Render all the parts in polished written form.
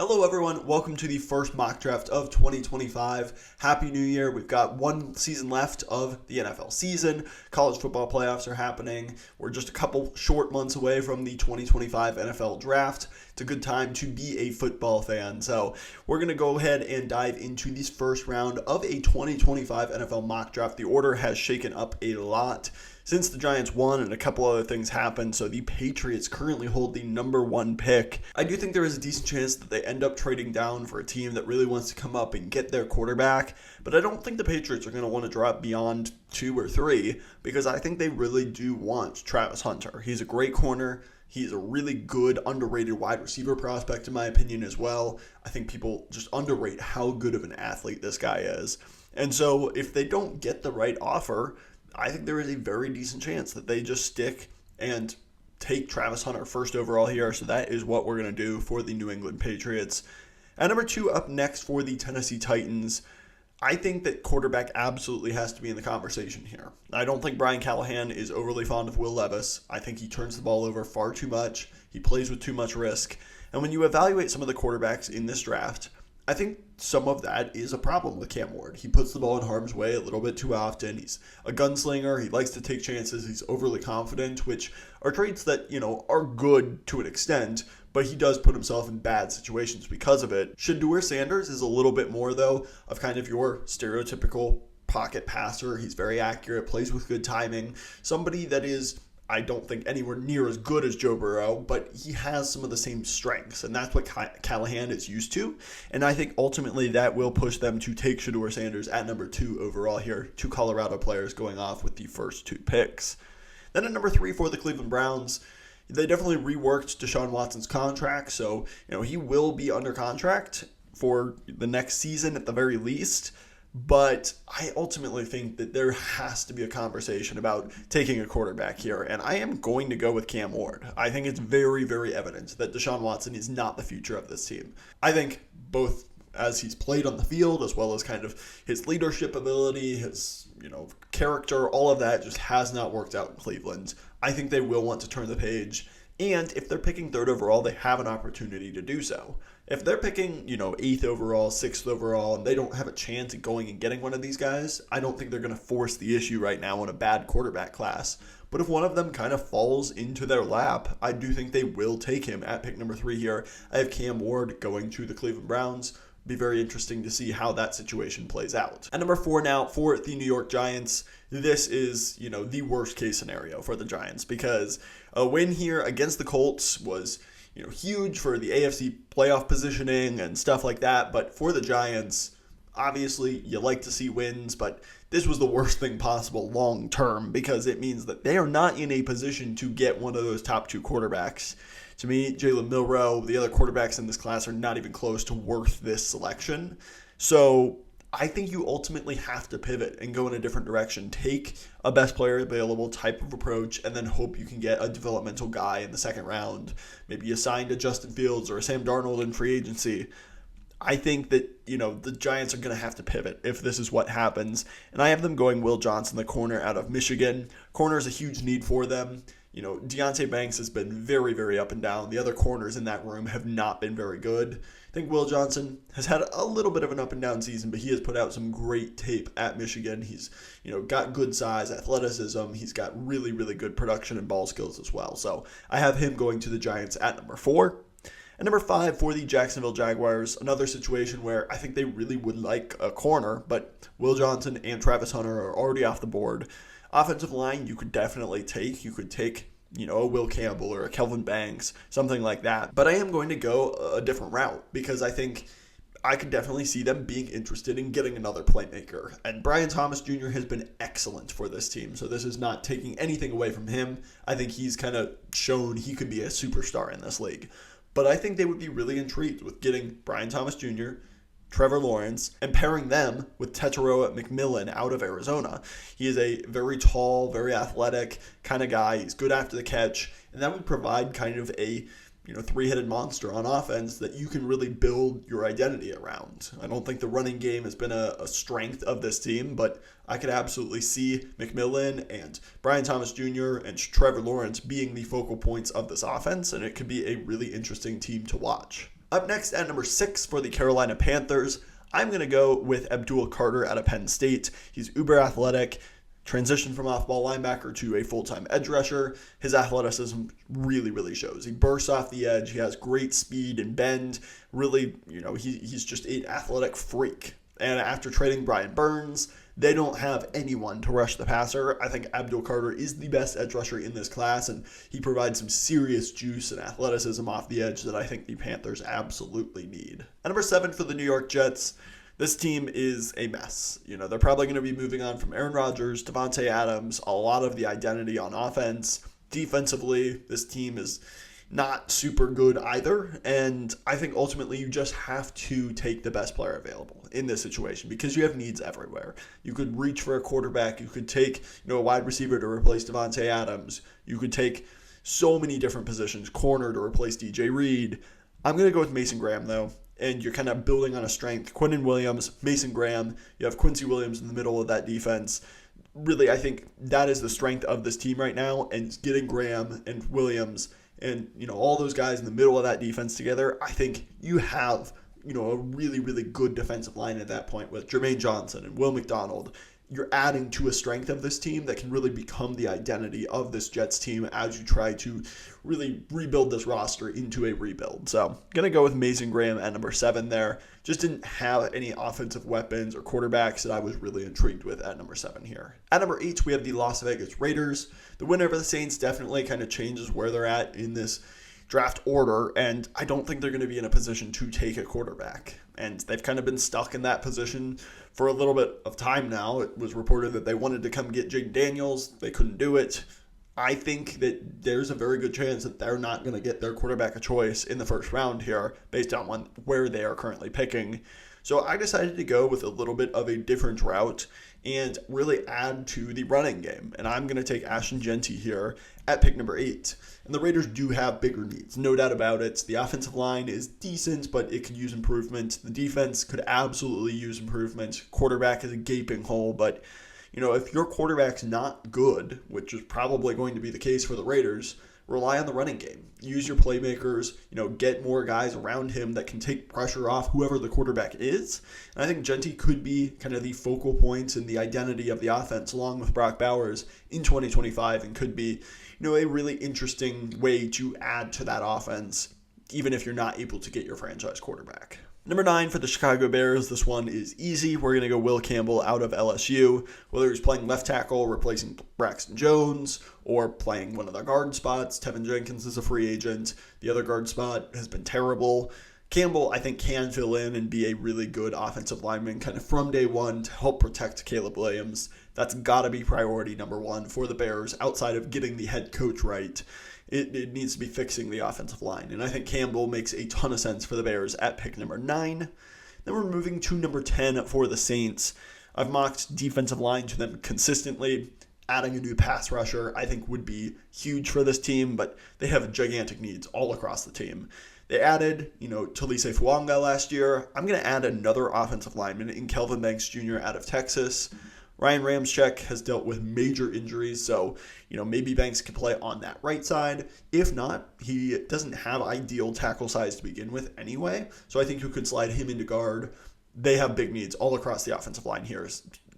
Hello everyone, welcome to the first mock draft of 2025. Happy New Year. We've got one season left of the NFL season. College football playoffs are happening. We're just a couple short months away from the 2025 NFL draft. It's a good time to be a football fan. So we're going to go ahead and dive into this first round of a 2025 NFL mock draft. The order has shaken up a lot since the Giants won and a couple other things happened, so the Patriots currently hold the number one pick. I do think there is a decent chance that they end up trading down for a team that really wants to come up and get their quarterback, but I don't think the Patriots are going to want to drop beyond 2 or 3 because I think they really do want Travis Hunter. He's a great corner. He's a really good, underrated wide receiver prospect, in my opinion, as well. I think people just underrate how good of an athlete this guy is. And so if they don't get the right offer, I think there is a very decent chance that they just stick and take Travis Hunter first overall here. So that is what we're going to do for the New England Patriots. At number 2, up next for the Tennessee Titans, I think that quarterback absolutely has to be in the conversation here. I don't think Brian Callahan is overly fond of Will Levis. I think he turns the ball over far too much. He plays with too much risk. And when you evaluate some of the quarterbacks in this draft, I think some of that is a problem with Cam Ward. He puts the ball in harm's way a little bit too often. He's a gunslinger. He likes to take chances. He's overly confident, which are traits that, are good to an extent, but he does put himself in bad situations because of it. Shedeur Sanders is a little bit more, though, of kind of your stereotypical pocket passer. He's very accurate, plays with good timing. Somebody that is, I don't think, anywhere near as good as Joe Burrow, but he has some of the same strengths, and that's what Callahan is used to. And I think ultimately that will push them to take Shedeur Sanders at number 2 overall here. 2 Colorado players going off with the first 2 picks. Then at number 3 for the Cleveland Browns, they definitely reworked Deshaun Watson's contract, so he will be under contract for the next season at the very least. But I ultimately think that there has to be a conversation about taking a quarterback here, and I am going to go with Cam Ward. I think it's very, very evident that Deshaun Watson is not the future of this team. I think both as he's played on the field as well as kind of his leadership ability, his character, all of that just has not worked out in Cleveland. I think they will want to turn the page. And if they're picking 3rd overall, they have an opportunity to do so. If they're picking, 8th overall, 6th overall, and they don't have a chance at going and getting one of these guys, I don't think they're going to force the issue right now on a bad quarterback class. But if one of them kind of falls into their lap, I do think they will take him at pick number 3 here. I have Cam Ward going to the Cleveland Browns. Be very interesting to see how that situation plays out. At number 4 now for the New York Giants, this is, the worst case scenario for the Giants because a win here against the Colts was, huge for the AFC playoff positioning and stuff like that. But for the Giants, obviously you like to see wins, but this was the worst thing possible long term because it means that they are not in a position to get one of those top 2 quarterbacks. To me, Jalen Milroe, the other quarterbacks in this class are not even close to worth this selection. So I think you ultimately have to pivot and go in a different direction. Take a best player available type of approach and then hope you can get a developmental guy in the 2nd round. Maybe you signed a Justin Fields or a Sam Darnold in free agency. I think that, the Giants are going to have to pivot if this is what happens. And I have them going Will Johnson, the corner out of Michigan. Corner is a huge need for them. Deonte Banks has been very, very up and down. The other corners in that room have not been very good. I think Will Johnson has had a little bit of an up and down season, but he has put out some great tape at Michigan. He's, got good size, athleticism. He's got really, really good production and ball skills as well. So I have him going to the Giants at number 4. And number 5 for the Jacksonville Jaguars, another situation where I think they really would like a corner, but Will Johnson and Travis Hunter are already off the board. Offensive line, you could definitely take. You could take, a Will Campbell or a Kelvin Banks, something like that. But I am going to go a different route because I think I could definitely see them being interested in getting another playmaker. And Brian Thomas Jr. has been excellent for this team, so this is not taking anything away from him. I think he's kind of shown he could be a superstar in this league. But I think they would be really intrigued with getting Brian Thomas Jr., Trevor Lawrence, and pairing them with Tetairoa McMillan out of Arizona. He is a very tall, very athletic kind of guy. He's good after the catch, and that would provide kind of a 3-headed monster on offense that you can really build your identity around. I don't think the running game has been a strength of this team, but I could absolutely see McMillan and Brian Thomas Jr. and Trevor Lawrence being the focal points of this offense, and it could be a really interesting team to watch. Up next at number 6 for the Carolina Panthers, I'm going to go with Abdul Carter out of Penn State. He's uber athletic, transitioned from off-ball linebacker to a full-time edge rusher. His athleticism really shows. He bursts off the edge. He has great speed and bend. Really, he's just an athletic freak. And after trading Brian Burns, they don't have anyone to rush the passer. I think Abdul Carter is the best edge rusher in this class, and he provides some serious juice and athleticism off the edge that I think the Panthers absolutely need. At number 7 for the New York Jets, this team is a mess. They're probably going to be moving on from Aaron Rodgers, Devontae Adams, a lot of the identity on offense. Defensively, this team is not super good either, and I think ultimately you just have to take the best player available in this situation because you have needs everywhere. You could reach for a quarterback, you could take a wide receiver to replace Devontae Adams, you could take so many different positions, corner to replace DJ Reed. I'm going to go with Mason Graham though, and you're kind of building on a strength. Quinnen Williams, Mason Graham, you have Quincy Williams in the middle of that defense. Really, I think that is the strength of this team right now, and getting Graham and Williams and all those guys in the middle of that defense together, I think you have a really good defensive line at that point with Jermaine Johnson and Will McDonald. You're adding to a strength of this team that can really become the identity of this Jets team as you try to really rebuild this roster into a rebuild. So I'm going to go with Mason Graham at number 7 there. Just didn't have any offensive weapons or quarterbacks that I was really intrigued with at number 7 here. At number 8, we have the Las Vegas Raiders. The win over the Saints definitely kind of changes where they're at in this draft order, and I don't think they're going to be in a position to take a quarterback. And they've kind of been stuck in that position for a little bit of time now. It was reported that they wanted to come get Jaden Daniels. They couldn't do it. I think that there's a very good chance that they're not going to get their quarterback of choice in the first round here based on where they are currently picking. So I decided to go with a little bit of a different route and really add to the running game. And I'm going to take Ashton Jeanty here at pick number 8. And the Raiders do have bigger needs, no doubt about it. The offensive line is decent, but it could use improvement. The defense could absolutely use improvement. Quarterback is a gaping hole, but if your quarterback's not good, which is probably going to be the case for the Raiders, rely on the running game. Use your playmakers, get more guys around him that can take pressure off whoever the quarterback is. And I think Jeanty could be kind of the focal point and the identity of the offense along with Brock Bowers in 2025 and could be, a really interesting way to add to that offense, even if you're not able to get your franchise quarterback. Number 9 for the Chicago Bears, this one is easy. We're going to go Will Campbell out of LSU, whether he's playing left tackle, replacing Braxton Jones, or playing one of the guard spots. Tevin Jenkins is a free agent. The other guard spot has been terrible. Campbell, I think, can fill in and be a really good offensive lineman kind of from day one to help protect Caleb Williams. That's got to be priority number 1 for the Bears outside of getting the head coach right. It needs to be fixing the offensive line. And I think Campbell makes a ton of sense for the Bears at pick number 9. Then we're moving to number 10 for the Saints. I've mocked defensive line to them consistently. Adding a new pass rusher, I think, would be huge for this team, but they have gigantic needs all across the team. They added, Talise Fuanga last year. I'm going to add another offensive lineman in Kelvin Banks Jr. out of Texas. Ryan Ramczyk has dealt with major injuries, so maybe Banks can play on that right side. If not, he doesn't have ideal tackle size to begin with anyway, so I think you could slide him into guard. They have big needs all across the offensive line here.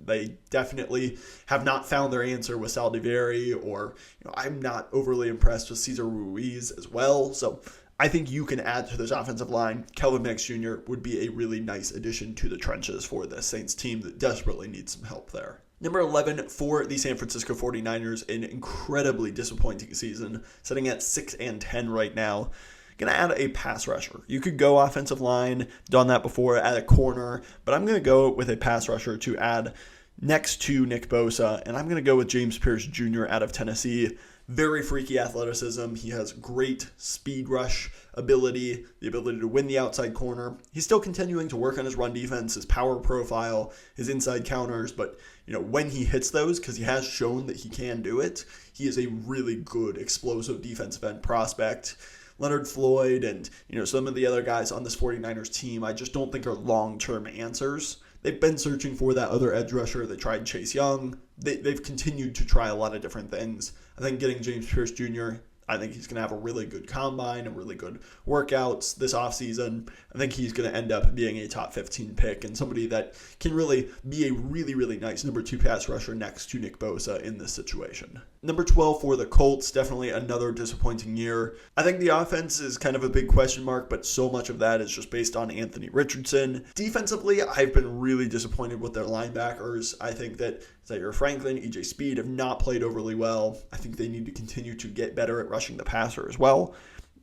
They definitely have not found their answer with Saldivari, or I'm not overly impressed with Cesar Ruiz as well, so I think you can add to this offensive line. Kelvin Banks Jr. would be a really nice addition to the trenches for the Saints team that desperately needs some help there. Number 11 for the San Francisco 49ers, an incredibly disappointing season, sitting at 6-10 right now. Going to add a pass rusher. You could go offensive line, done that before, add a corner, but I'm going to go with a pass rusher to add next to Nick Bosa, and I'm going to go with James Pierce Jr. out of Tennessee. Very freaky athleticism. He has great speed rush ability, the ability to win the outside corner. He's still continuing to work on his run defense, his power profile, his inside counters, but when he hits those, because he has shown that he can do it, he is a really good explosive defensive end prospect. Leonard Floyd and some of the other guys on this 49ers team, I just don't think are long-term answers. They've been searching for that other edge rusher. They tried Chase Young. They've continued to try a lot of different things. I think getting James Pierce Jr., I think he's going to have a really good combine and really good workouts this offseason. I think he's going to end up being a top 15 pick and somebody that can really be a really, really nice number 2 pass rusher next to Nick Bosa in this situation. Number 12 for the Colts, definitely another disappointing year. I think the offense is kind of a big question mark, but so much of that is just based on Anthony Richardson. Defensively, I've been really disappointed with their linebackers. I think that Zaire Franklin, EJ Speed have not played overly well. I think they need to continue to get better at rushing the passer as well.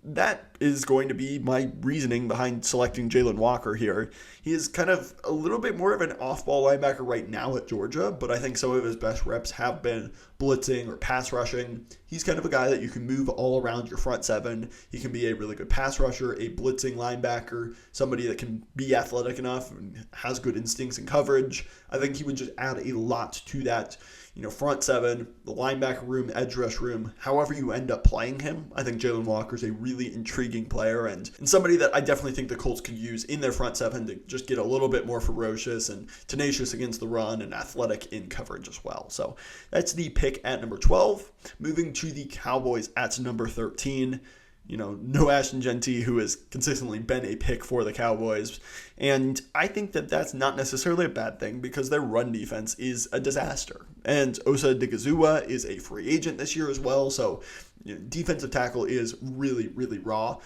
That is going to be my reasoning behind selecting Jalen Walker here. He is kind of a little bit more of an off-ball linebacker right now at Georgia, but I think some of his best reps have been blitzing or pass rushing. He's kind of a guy that you can move all around your front seven. He can be a really good pass rusher, a blitzing linebacker, somebody that can be athletic enough and has good instincts and coverage. I think he would just add a lot to that, front seven, the linebacker room, edge rush room, however you end up playing him. I think Jalen Walker is a really intriguing player and somebody that I definitely think the Colts could use in their front seven to just get a little bit more ferocious and tenacious against the run and athletic in coverage as well. So that's the pick at number 12. Moving to the Cowboys at number 13. No Ashton Genty, who has consistently been a pick for the Cowboys. And I think that that's not necessarily a bad thing because their run defense is a disaster. And Osa Digizua is a free agent this year as well. So defensive tackle is really, really raw.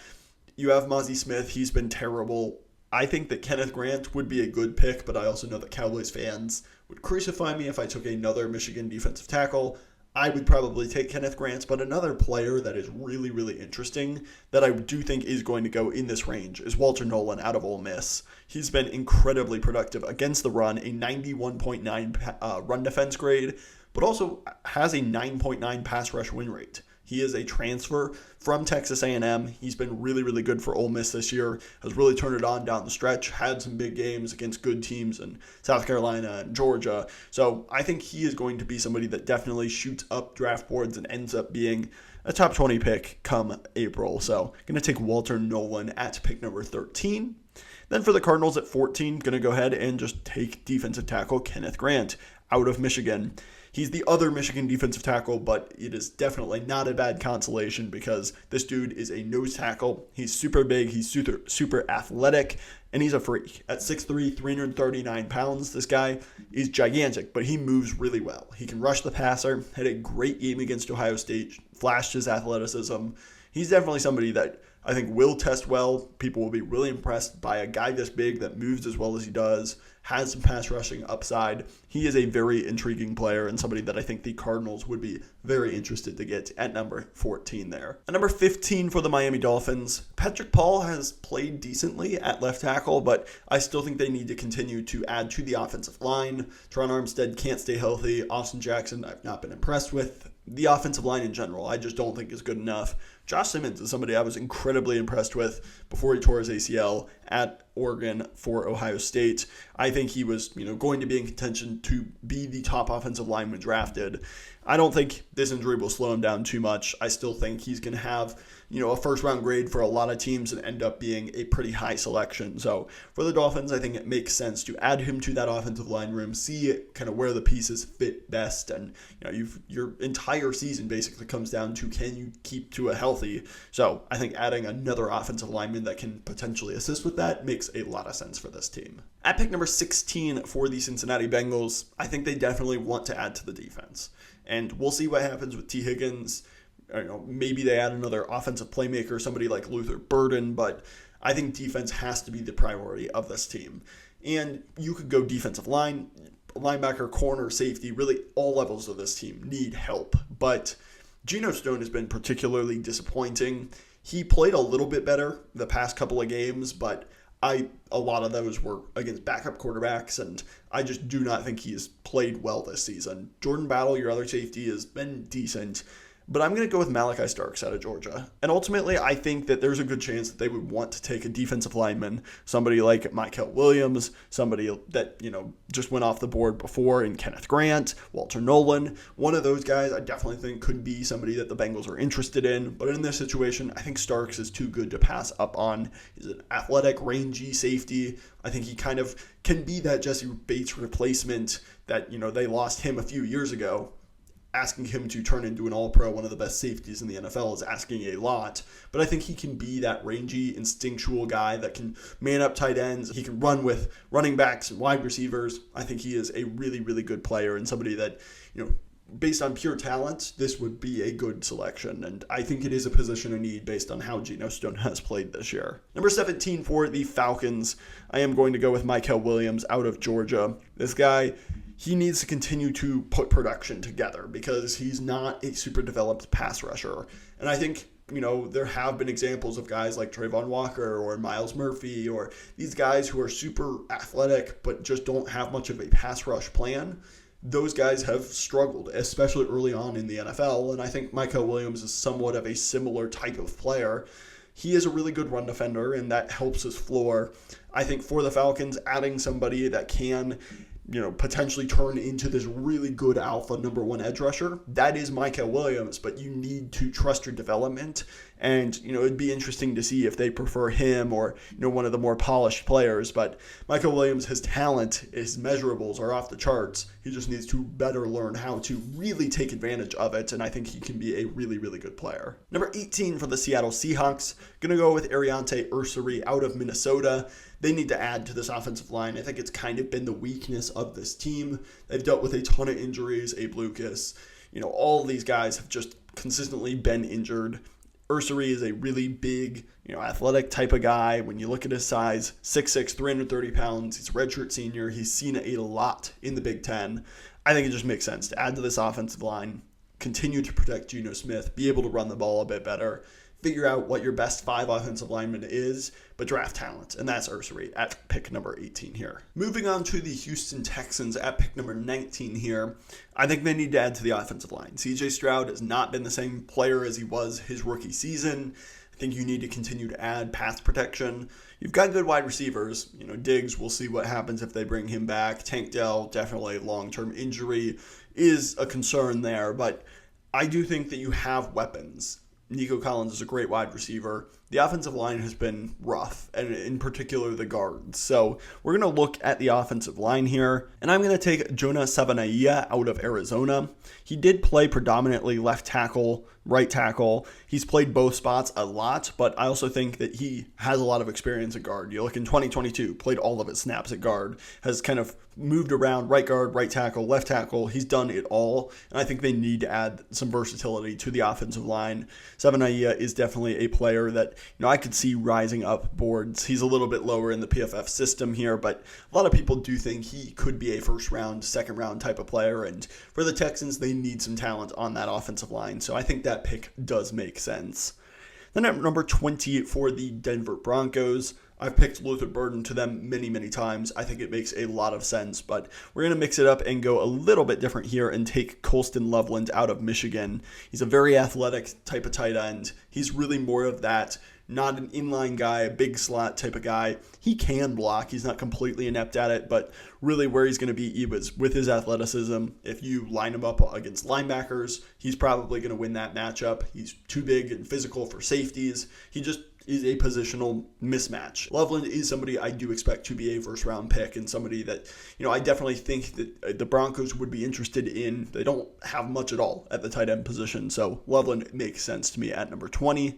You have Mozzie Smith. He's been terrible. I think that Kenneth Grant would be a good pick, but I also know that Cowboys fans would crucify me if I took another Michigan defensive tackle. I would probably take Kenneth Grant, but another player that is really, really interesting that I do think is going to go in this range is Walter Nolan out of Ole Miss. He's been incredibly productive against the run, a 91.9 run defense grade, but also has a 9.9 pass rush win rate. He is a transfer from Texas A&M. He's been really, really good for Ole Miss this year. Has really turned it on down the stretch. Had some big games against good teams in South Carolina and Georgia. So I think he is going to be somebody that definitely shoots up draft boards and ends up being a top 20 pick come April. So going to take Walter Nolan at pick number 13. Then for the Cardinals at 14, going to go ahead and just take defensive tackle Kenneth Grant out of Michigan. He's the other Michigan defensive tackle, but it is definitely not a bad consolation because this dude is a nose tackle. He's super big, he's super athletic, and he's a freak. At 6'3", 339 pounds, this guy is gigantic, but he moves really well. He can rush the passer, had a great game against Ohio State, flashed his athleticism. He's definitely somebody that I think will test well. People will be really impressed by a guy this big that moves as well as he does, has some pass rushing upside. He is a very intriguing player and somebody that I think the Cardinals would be very interested to get at number 14 there. At number 15 for the Miami Dolphins, Patrick Paul has played decently at left tackle, but I still think they need to continue to add to the offensive line. Teron Armstead can't stay healthy. Austin Jackson, I've not been impressed with. The offensive line in general, I just don't think is good enough. Josh Simmons is somebody I was incredibly impressed with before he tore his ACL at Oregon for Ohio State. I think he was, going to be in contention to be the top offensive lineman drafted. I don't think this injury will slow him down too much. I still think he's going to have, a first-round grade for a lot of teams and end up being a pretty high selection. So for the Dolphins, I think it makes sense to add him to that offensive line room, see kind of where the pieces fit best, and your entire season basically comes down to can you keep Tua healthy. So I think adding another offensive lineman that can potentially assist with that makes a lot of sense for this team. At pick number 16 for the Cincinnati Bengals, I think they definitely want to add to the defense. And we'll see what happens with T. Higgins. Maybe they add another offensive playmaker, somebody like Luther Burden, but I think defense has to be the priority of this team. And you could go defensive line, linebacker, corner, safety, really all levels of this team need help. But Geno Stone has been particularly disappointing. He played a little bit better the past couple of games, but a lot of those were against backup quarterbacks, and I just do not think he has played well this season. Jordan Battle, your other safety, has been decent, but I'm going to go with Malachi Starks out of Georgia. And ultimately, I think that there's a good chance that they would want to take a defensive lineman, somebody like Michael Williams, somebody that, just went off the board before in Kenneth Grant, Walter Nolan. One of those guys I definitely think could be somebody that the Bengals are interested in. But in this situation, I think Starks is too good to pass up on. He's an athletic, rangy safety. I think he kind of can be that Jesse Bates replacement that, they lost him a few years ago. asking him to turn into an all-pro, one of the best safeties in the NFL, is asking a lot. But I think he can be that rangy, instinctual guy that can man up tight ends. He can run with running backs and wide receivers. I think he is a really, really good player and somebody that, based on pure talent, this would be a good selection. And I think it is a position of need based on how Geno Stone has played this year. Number 17 for the Falcons, I am going to go with Mykel Williams out of Georgia. This guy, he needs to continue to put production together because he's not a super developed pass rusher. And I think, there have been examples of guys like Trayvon Walker or Myles Murphy or these guys who are super athletic but just don't have much of a pass rush plan. Those guys have struggled, especially early on in the NFL. And I think Mykel Williams is somewhat of a similar type of player. He is a really good run defender, and that helps his floor. I think for the Falcons, adding somebody that can potentially turn into this really good alpha number one edge rusher, that is Mykel Williams, but you need to trust your development. And, it'd be interesting to see if they prefer him or, one of the more polished players. But Mykel Williams, his talent, his measurables are off the charts. He just needs to better learn how to really take advantage of it. And I think he can be a really, really good player. Number 18 for the Seattle Seahawks, going to go with Ariante Ursary out of Minnesota. They need to add to this offensive line. I think it's kind of been the weakness of this team. They've dealt with a ton of injuries. Abe Lucas, all these guys have just consistently been injured. Ursary is a really big, athletic type of guy. When you look at his size, 6'6", 330 pounds. He's a redshirt senior. He's seen it a lot in the Big Ten. I think it just makes sense to add to this offensive line, continue to protect Geno Smith, be able to run the ball a bit better, figure out what your best 5 offensive linemen is, but draft talent, and that's Ursary at pick number 18 here. Moving on to the Houston Texans at pick number 19 here, I think they need to add to the offensive line. CJ Stroud has not been the same player as he was his rookie season. I think you need to continue to add pass protection. You've got good wide receivers. Diggs, we'll see what happens if they bring him back. Tank Dell, definitely long-term injury is a concern there, but I do think that you have weapons. Nico Collins is a great wide receiver. The offensive line has been rough, and in particular the guards. So we're going to look at the offensive line here, and I'm going to take Jonah Savanaia out of Arizona. He did play predominantly left tackle, right tackle. He's played both spots a lot, but I also think that he has a lot of experience at guard. You look in 2022, played all of his snaps at guard, has kind of moved around right guard, right tackle, left tackle. He's done it all, and I think they need to add some versatility to the offensive line. Savanaia is definitely a player that I could see rising up boards. He's a little bit lower in the PFF system here, but a lot of people do think he could be a first round, second round type of player, and for the Texans, they need some talent on that offensive line, so I think that pick does make sense. Then at number 20 for the Denver Broncos, I've picked Luther Burden to them many, many times. I think it makes a lot of sense, but we're going to mix it up and go a little bit different here and take Colston Loveland out of Michigan. He's a very athletic type of tight end. He's really more of that, not an inline guy, a big slot type of guy. He can block. He's not completely inept at it, but really where he's going to be is with his athleticism. If you line him up against linebackers, he's probably going to win that matchup. He's too big and physical for safeties. He just is a positional mismatch. Loveland is somebody I do expect to be a first-round pick and somebody that, I definitely think that the Broncos would be interested in. They don't have much at all at the tight end position, so Loveland makes sense to me at number 20.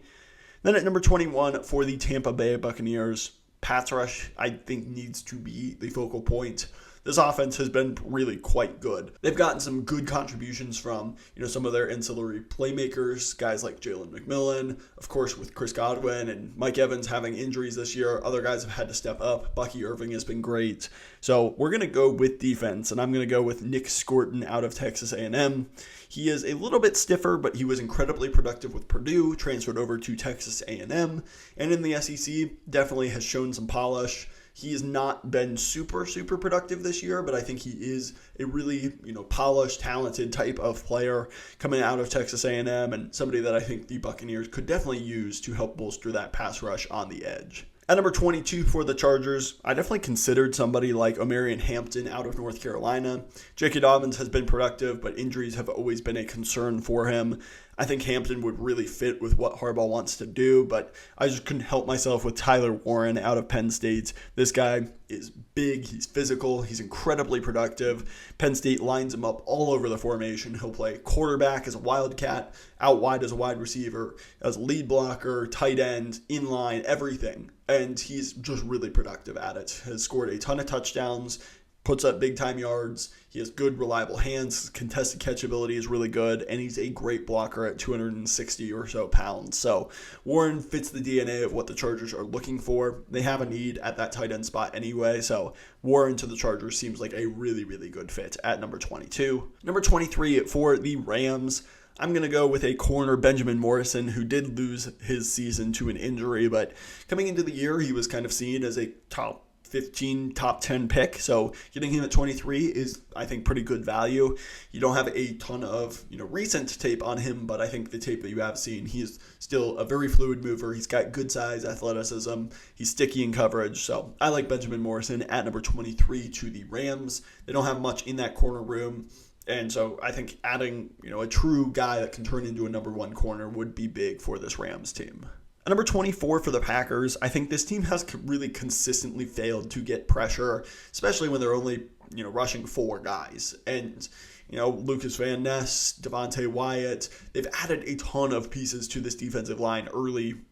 Then at number 21 for the Tampa Bay Buccaneers, pass rush, I think, needs to be the focal point. This offense has been really quite good. They've gotten some good contributions from, some of their ancillary playmakers, guys like Jalen McMillan, of course, with Chris Godwin and Mike Evans having injuries this year. Other guys have had to step up. Bucky Irving has been great. So we're going to go with defense, and I'm going to go with Nick Scorton out of Texas A&M. He is a little bit stiffer, but he was incredibly productive with Purdue, transferred over to Texas A&M, and in the SEC, definitely has shown some polish. He has not been super productive this year, but I think he is a really, polished, talented type of player coming out of Texas A&M and somebody that I think the Buccaneers could definitely use to help bolster that pass rush on the edge. At number 22 for the Chargers, I definitely considered somebody like Omarion Hampton out of North Carolina. J.K. Dobbins has been productive, but injuries have always been a concern for him. I think Hampton would really fit with what Harbaugh wants to do, but I just couldn't help myself with Tyler Warren out of Penn State. This guy is big, he's physical, he's incredibly productive. Penn State lines him up all over the formation. He'll play quarterback as a wildcat, out wide as a wide receiver, as a lead blocker, tight end, inline, everything. And he's just really productive at it. Has scored a ton of touchdowns, puts up big-time yards. He has good, reliable hands. His contested catch ability is really good, and he's a great blocker at 260 or so pounds. So Warren fits the DNA of what the Chargers are looking for. They have a need at that tight end spot anyway, so Warren to the Chargers seems like a really, really good fit at number 22. Number 23 for the Rams, I'm going to go with a corner, Benjamin Morrison, who did lose his season to an injury, but coming into the year, he was kind of seen as a top 15, top 10 pick. So getting him at 23 is, I think, pretty good value. You don't have a ton of, recent tape on him, but I think the tape that you have seen, he's still a very fluid mover. He's got good size, athleticism. He's sticky in coverage. So I like Benjamin Morrison at number 23 to the Rams. They don't have much in that corner room. And so I think adding, a true guy that can turn into a number one corner would be big for this Rams team. At number 24 for the Packers, I think this team has really consistently failed to get pressure, especially when they're only, rushing 4 guys. And, Lucas Van Ness, Devontae Wyatt, they've added a ton of pieces to this defensive line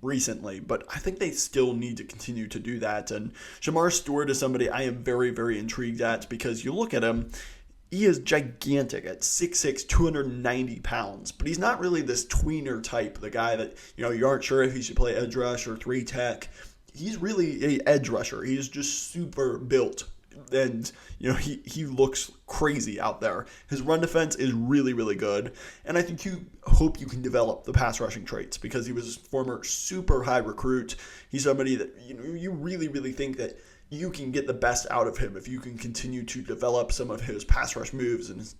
recently, but I think they still need to continue to do that. And Shedeur Sanders is somebody I am very, very intrigued at because you look at him, he is gigantic at 6'6", 290 pounds, but he's not really this tweener type, the guy that, you aren't sure if he should play edge rush or 3-tech. He's really a edge rusher. He's just super built, and, he looks crazy out there. His run defense is really, really good, and I think you hope you can develop the pass rushing traits because he was a former super high recruit. He's somebody that, you really, really think that you can get the best out of him if you can continue to develop some of his pass rush moves and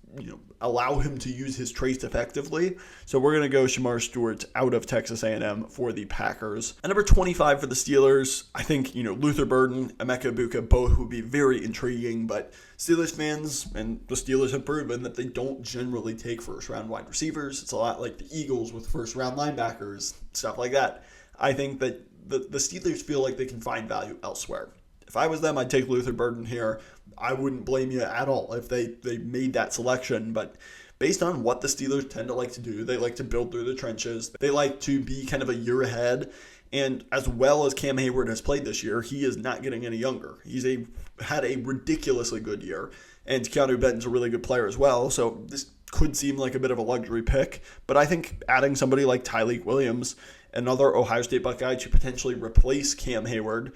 allow him to use his traits effectively. So we're going to go Shedeur Sanders out of Texas A&M for the Packers. At number 25 for the Steelers, I think Luther Burden, Emeka Egbuka both would be very intriguing, but Steelers fans and the Steelers have proven that they don't generally take first round wide receivers. It's a lot like the Eagles with first round linebackers, stuff like that. I think that the Steelers feel like they can find value elsewhere. If I was them, I'd take Luther Burden here. I wouldn't blame you at all if they made that selection. But based on what the Steelers tend to like to do, they like to build through the trenches. They like to be kind of a year ahead. And as well as Cam Hayward has played this year, he is not getting any younger. He's had a ridiculously good year. And Keanu Benton's a really good player as well. So this could seem like a bit of a luxury pick. But I think adding somebody like Tyleik Williams, another Ohio State Buckeye, to potentially replace Cam Hayward,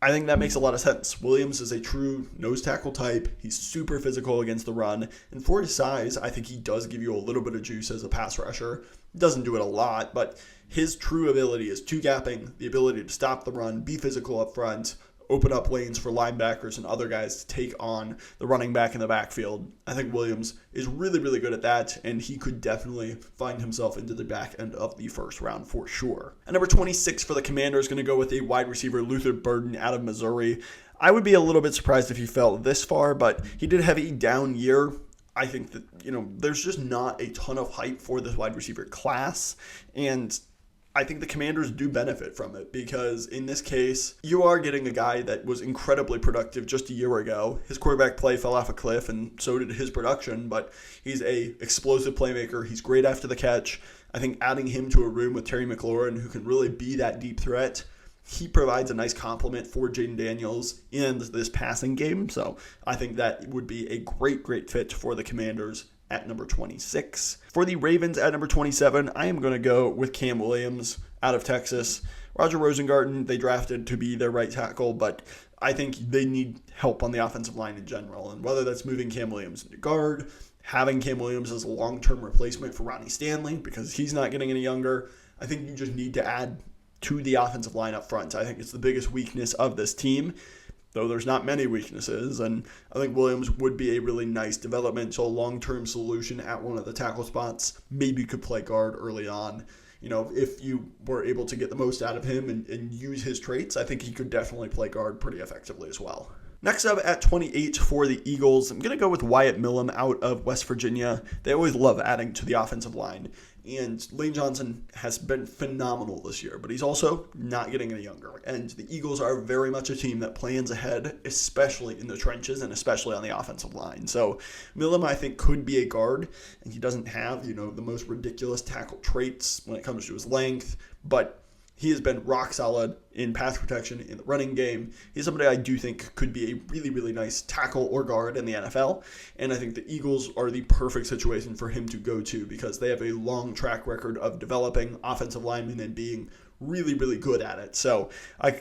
I think that makes a lot of sense. Williams is a true nose tackle type. He's super physical against the run. And for his size, I think he does give you a little bit of juice as a pass rusher. Doesn't do it a lot, but his true ability is two-gapping, the ability to stop the run, be physical up front, open up lanes for linebackers and other guys to take on the running back in the backfield. I think Williams is really, really good at that, and he could definitely find himself into the back end of the first round for sure. At number 26 for the Commanders, going to go with a wide receiver, Luther Burden out of Missouri. I would be a little bit surprised if he fell this far, but he did have a down year. I think that, there's just not a ton of hype for this wide receiver class, and I think the Commanders do benefit from it because in this case, you are getting a guy that was incredibly productive just a year ago. His quarterback play fell off a cliff and so did his production, but he's a explosive playmaker. He's great after the catch. I think adding him to a room with Terry McLaurin, who can really be that deep threat, he provides a nice complement for Jaden Daniels in this passing game. So I think that would be a great, great fit for the Commanders at number 26. For the Ravens at number 27, I am going to go with Cam Williams out of Texas. Roger Rosengarten, they drafted to be their right tackle, but I think they need help on the offensive line in general. And whether that's moving Cam Williams into guard, having Cam Williams as a long-term replacement for Ronnie Stanley because he's not getting any younger, I think you just need to add to the offensive line up front. I think it's the biggest weakness of this team, though there's not many weaknesses, and I think Williams would be a really nice developmental long-term solution at one of the tackle spots. Maybe you could play guard early on. If you were able to get the most out of him and use his traits, I think he could definitely play guard pretty effectively as well. Next up at 28 for the Eagles, I'm going to go with Wyatt Millum out of West Virginia. They always love adding to the offensive line. And Lane Johnson has been phenomenal this year, but he's also not getting any younger. And the Eagles are very much a team that plans ahead, especially in the trenches and especially on the offensive line. So Millum, I think, could be a guard, and he doesn't have, the most ridiculous tackle traits when it comes to his length, but he has been rock solid in pass protection in the running game. He's somebody I do think could be a really, really nice tackle or guard in the NFL. And I think the Eagles are the perfect situation for him to go to because they have a long track record of developing offensive linemen and being really, really good at it. So I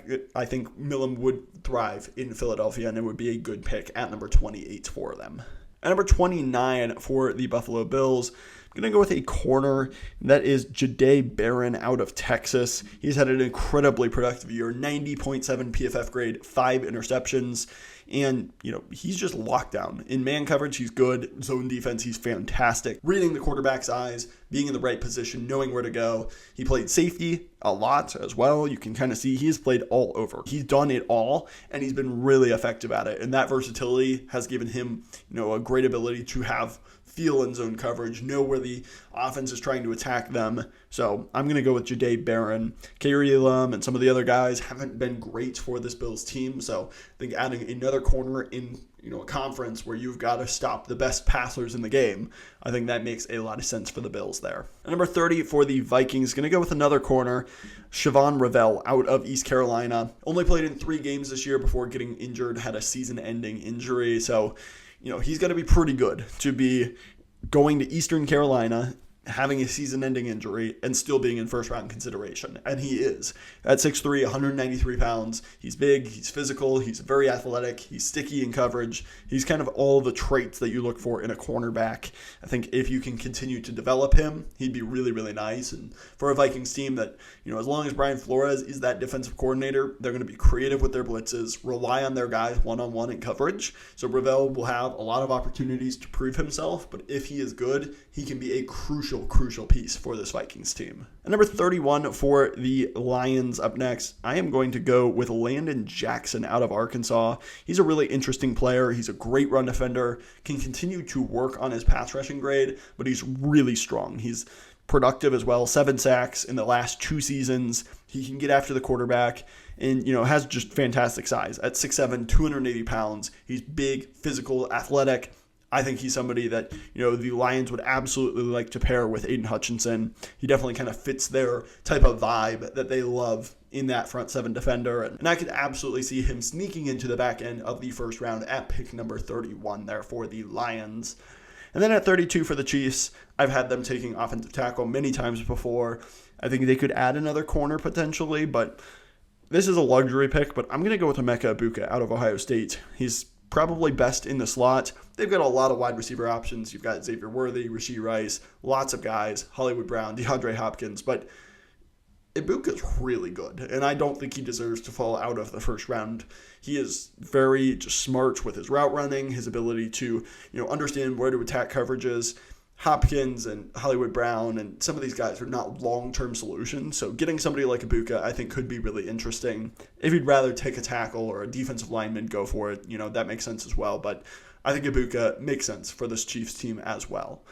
think Millum would thrive in Philadelphia, and it would be a good pick at number 28 for them. At number 29 for the Buffalo Bills, I'm going to go with a corner. That is Shedeur Sanders out of Texas. He's had an incredibly productive year, 90.7 PFF grade, 5 interceptions. And, he's just locked down. In man coverage, he's good. Zone defense, he's fantastic. Reading the quarterback's eyes, being in the right position, knowing where to go. He played safety a lot as well. You can kind of see he's played all over. He's done it all, and he's been really effective at it. And that versatility has given him, a great ability to have feel in zone coverage, know where the offense is trying to attack them. So I'm going to go with Shedeur Sanders. Kerry Elam and some of the other guys haven't been great for this Bills team. So I think adding another corner in a conference where you've got to stop the best passers in the game, I think that makes a lot of sense for the Bills there. At number 30 for the Vikings, going to go with another corner, Siobhan Ravel out of East Carolina. Only played in 3 games this year before getting injured, had a season-ending injury. So he's got to be pretty good to be going to Eastern Carolina, having a season-ending injury, and still being in first-round consideration. And he is. At 6'3", 193 pounds, he's big, he's physical, he's very athletic, he's sticky in coverage. He's kind of all the traits that you look for in a cornerback. I think if you can continue to develop him, he'd be really, really nice. And for a Vikings team that, as long as Brian Flores is that defensive coordinator, they're going to be creative with their blitzes, rely on their guys one-on-one in coverage. So Ravel will have a lot of opportunities to prove himself, but if he is good, he can be a crucial piece for this Vikings team. At number 31 for the Lions up next, I am going to go with Landon Jackson out of Arkansas. He's a really interesting player. He's a great run defender, can continue to work on his pass rushing grade, but he's really strong. He's productive as well, 7 sacks in the last 2 seasons. He can get after the quarterback and, has just fantastic size. At 6'7", 280 pounds, he's big, physical, athletic. I think he's somebody that, the Lions would absolutely like to pair with Aiden Hutchinson. He definitely kind of fits their type of vibe that they love in that front 7 defender. And I could absolutely see him sneaking into the back end of the first round at pick number 31 there for the Lions. And then at 32 for the Chiefs, I've had them taking offensive tackle many times before. I think they could add another corner potentially, but this is a luxury pick. But I'm going to go with Emeka Egbuka out of Ohio State. He's probably best in the slot. They've got a lot of wide receiver options. You've got Xavier Worthy, Rashee Rice, lots of guys, Hollywood Brown, DeAndre Hopkins, but Ibuka's really good, and I don't think he deserves to fall out of the first round. He is very just smart with his route running, his ability to understand where to attack coverages. Hopkins and Hollywood Brown and some of these guys are not long-term solutions, so getting somebody like Egbuka I think could be really interesting. If you'd rather take a tackle or a defensive lineman, go for it. That makes sense as well, but I think Egbuka makes sense for this Chiefs team as well.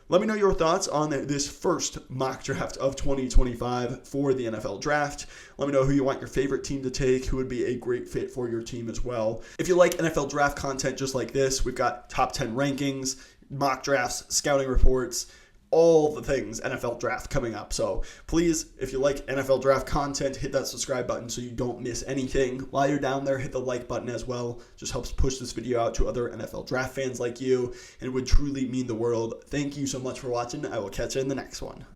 Let me know your thoughts on this first mock draft of 2025 for the NFL draft. Let me know who you want your favorite team to take, who would be a great fit for your team as well. If you like NFL draft content just like this, we've got top 10 rankings, mock drafts, scouting reports, all the things NFL draft coming up. So please, if you like NFL draft content, hit that subscribe button so you don't miss anything. While you're down there, hit the like button as well. Just helps push this video out to other NFL draft fans like you, and it would truly mean the world. Thank you so much for watching. I will catch you in the next one.